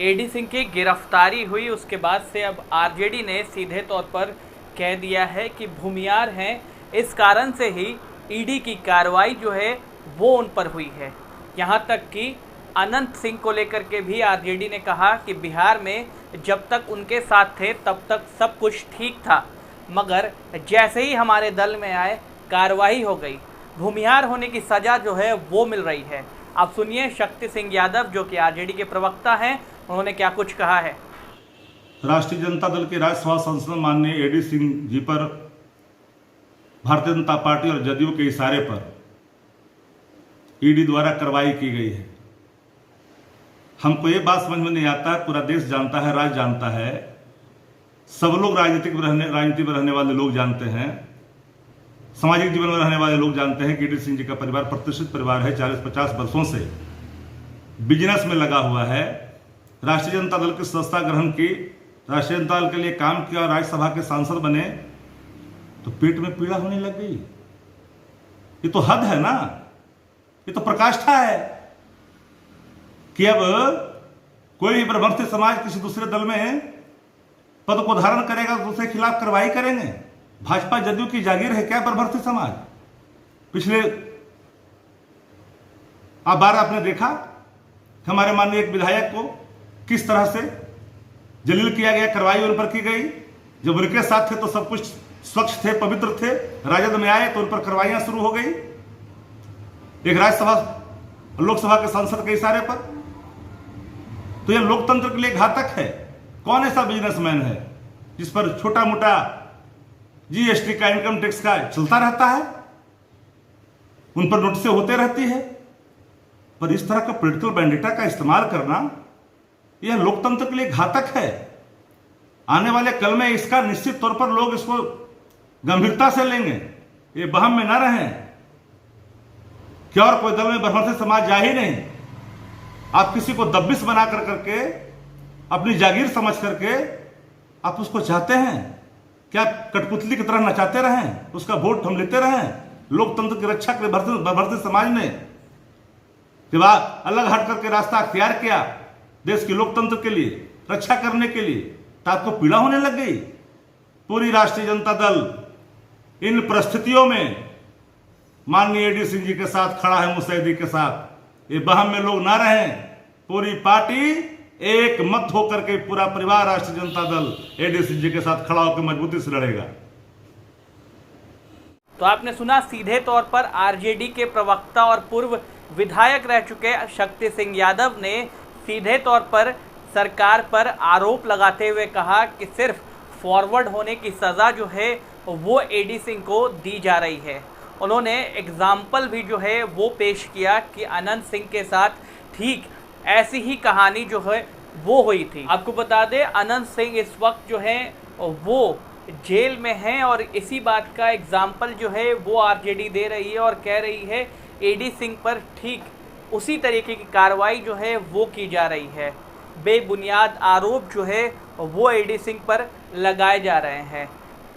AD Singh की गिरफ्तारी हुई उसके बाद से अब आरजेडी ने सीधे तौर पर कह दिया है कि भूमियार हैं, इस कारण से ही ईडी की कार्रवाई जो है वो उन पर हुई है। यहाँ तक कि अनंत सिंह को लेकर के भी आरजेडी ने कहा कि बिहार में जब तक उनके साथ थे तब तक सब कुछ ठीक था, मगर जैसे ही हमारे दल में आए कार्रवाई हो गई, भूमिहार होने की सज़ा जो है वो मिल रही है। आप सुनिए शक्ति सिंह यादव जो कि आरजेडी के प्रवक्ता हैं, उन्होंने क्या कुछ कहा है। राष्ट्रीय जनता दल के राज्यसभा सांसद माननीय एडी सिंह जी पर भारतीय जनता पार्टी और जदयू के इशारे पर ईडी द्वारा कार्रवाई की गई है। हमको ये बात समझ में नहीं आता, पूरा देश जानता है, राज्य जानता है, सब लोग राजनीति में रहने वाले लोग जानते हैं, सामाजिक जीवन में रहने वाले लोग जानते हैं कि एडी सिंह जी का परिवार प्रतिष्ठित परिवार है, 40-50 वर्षों से बिजनेस में लगा हुआ है। राष्ट्रीय जनता दल की सदस्यता ग्रहण की, राष्ट्रीय जनता दल के लिए काम किया, राज्यसभा के सांसद बने, तो पेट में पीड़ा होने लग गई। ये तो हद है ना, ये तो प्रकाष्ठा है कि अब कोई भी ब्रह्मस्थी समाज किसी दूसरे दल में पद को धारण करेगा तो उसके खिलाफ कार्रवाई करेंगे। भाजपा जदयू की जागीर है क्या ब्रह्मस्थी समाज? पिछले बार आपने देखा हमारे माननीय एक विधायक को किस तरह से जलील किया गया, कार्रवाई उन पर की गई। जब उनके साथ थे तो सब कुछ स्वच्छ थे, पवित्र थे, राजद में आए तो उन पर कार्रवाइयां शुरू हो गई, एक राज्यसभा लोकसभा के सांसद के इशारे पर। तो यह लोकतंत्र के लिए घातक है। कौन ऐसा बिजनेसमैन है जिस पर छोटा मोटा जीएसटी का, इनकम टैक्स का चलता रहता है, उन पर नोटिसें होते रहती है, पर इस तरह का पॉलिटिकल वेंडेटा का इस्तेमाल करना यह लोकतंत्र के लिए घातक है। आने वाले कल में इसका निश्चित तौर पर लोग इसको गंभीरता से लेंगे। ये बहम में ना रहें कि और कोई दल में ब्रह्मस्थी समाज जा ही नहीं। आप किसी को दब्बिस बना कर करके, अपनी जागीर समझ करके आप उसको चाहते हैं क्या कठपुतली की तरह नचाते रहें, उसका वोट हम लेते रहें? लोकतंत्र की रक्षा के ब्रह्मस्थी समाज ने जब अलग हट करके रास्ता अख्तियार किया देश के लोकतंत्र के लिए, रक्षा करने के लिए, तो आपको पीड़ा होने लग गई। पूरी राष्ट्रीय जनता दल इन परिस्थितियों में माननीय एडी सिंह जी के साथ खड़ा है, मुस्तैदी के साथ। ये बहम में लोग ना रहें, पूरी पार्टी एक मत होकर के, पूरा परिवार राष्ट्रीय जनता दल एडी सिंह जी के साथ खड़ा होकर मजबूती से लड़ेगा। तो आपने सुना सीधे तौर पर आरजेडी के प्रवक्ता और पूर्व विधायक रह चुके शक्ति सिंह यादव ने सीधे तौर पर सरकार पर आरोप लगाते हुए कहा कि सिर्फ फॉरवर्ड होने की सज़ा जो है वो एडी सिंह को दी जा रही है। उन्होंने एग्जाम्पल भी जो है वो पेश किया कि अनंत सिंह के साथ ठीक ऐसी ही कहानी जो है वो हुई थी। आपको बता दें अनंत सिंह इस वक्त जो है वो जेल में हैं और इसी बात का एग्जाम्पल जो है वो आरजेडी दे रही है और कह रही है एडी सिंह पर ठीक उसी तरीके की कार्रवाई जो है वो की जा रही है। बेबुनियाद आरोप जो है वो एडी सिंह पर लगाए जा रहे हैं।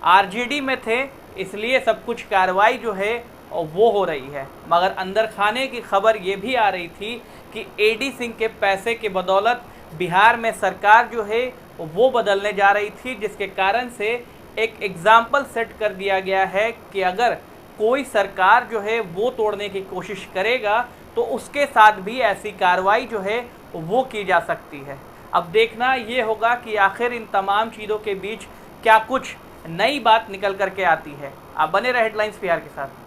आरजेडी में थे इसलिए सब कुछ कार्रवाई जो है वो हो रही है, मगर अंदर खाने की खबर ये भी आ रही थी कि एडी सिंह के पैसे के बदौलत बिहार में सरकार जो है वो बदलने जा रही थी, जिसके कारण से एक एग्जाम्पल सेट कर दिया गया है कि अगर कोई सरकार जो है वो तोड़ने की कोशिश करेगा तो उसके साथ भी ऐसी कार्रवाई जो है वो की जा सकती है। अब देखना ये होगा कि आखिर इन तमाम चीज़ों के बीच क्या कुछ नई बात निकल करके आती है। आप बने रहे हेडलाइंस बिहार के साथ।